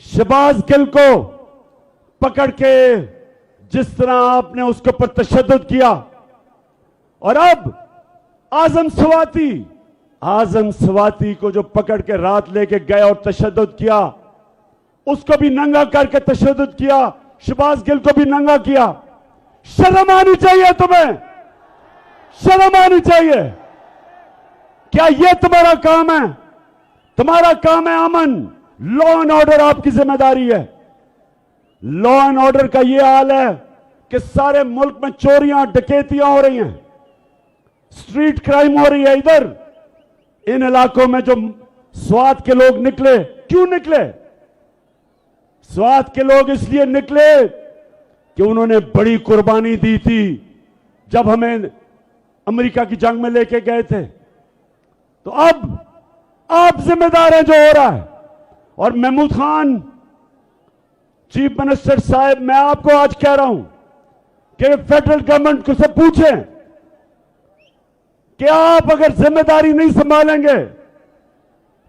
शहबाज गिल को पकड़ के जिस तरह आपने उसके ऊपर तशद्दुद किया, और अब आजम स्वाति को जो पकड़ के रात लेके गए और तशद्दुद किया, उसको भी नंगा करके तशद्दुद किया, शहबाज गिल को भी नंगा किया। शर्म आनी चाहिए तुम्हें, शर्म आनी चाहिए। क्या यह तुम्हारा काम है? तुम्हारा काम है अमन, लॉ एंड ऑर्डर आपकी जिम्मेदारी है। लॉ एंड ऑर्डर का यह हाल है कि सारे मुल्क में चोरियां डकैतियां हो रही हैं, स्ट्रीट क्राइम हो रही है। इधर इन इलाकों में जो स्वात के लोग निकले, क्यों निकले? स्वात के लोग इसलिए निकले कि उन्होंने बड़ी कुर्बानी दी थी जब हमें अमेरिका की जंग में लेके गए थे। तो अब आप जिम्मेदार हैं जो हो रहा है। और महमूद खान चीफ मिनिस्टर साहब, मैं आपको आज कह रहा हूं कि फेडरल गवर्नमेंट को से पूछें कि आप अगर जिम्मेदारी नहीं संभालेंगे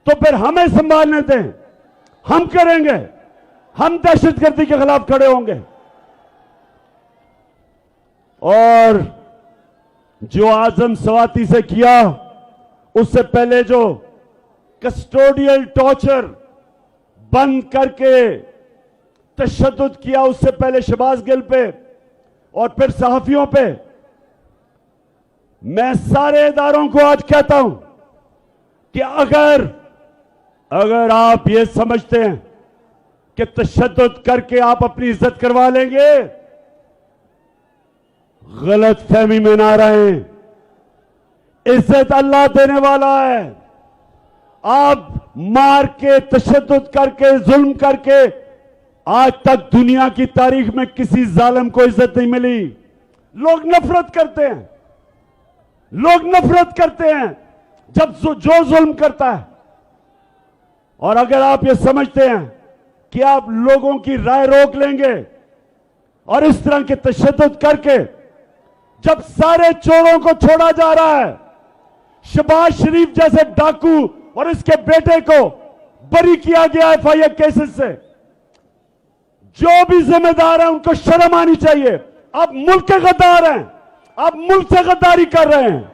तो फिर हमें संभालने दें, हम करेंगे, हम दहशतगर्दी के खिलाफ खड़े होंगे। और जो आजम स्वाति से किया, उससे पहले जो कस्टोडियल टॉर्चर बंद करके तशद्दुद किया, उससे पहले शहबाज गिल पे और फिर सहाफियों पे, मैं सारे इदारों को आज कहता हूं कि अगर आप ये समझते हैं कि तशद्दुद करके आप अपनी इज्जत करवा लेंगे, गलत फहमी में ना रहें। इज्जत अल्लाह देने वाला है। आप मार के, तशद्दुद करके, जुल्म करके, आज तक दुनिया की तारीख में किसी जालिम को इज्जत नहीं मिली। लोग नफरत करते हैं, लोग नफरत करते हैं जब जो जुल्म करता है। और अगर आप ये समझते हैं कि आप लोगों की राय रोक लेंगे और इस तरह के तशद्दुद करके जब सारे चोरों को छोड़ा जा रहा है, शहबाज शरीफ जैसे डाकू और इसके बेटे को बरी किया गया एफआईआर केसेस से, जो भी जिम्मेदार है उनको शर्म आनी चाहिए। आप मुल्क के गद्दार हैं, आप मुल्क से गद्दारी कर रहे हैं।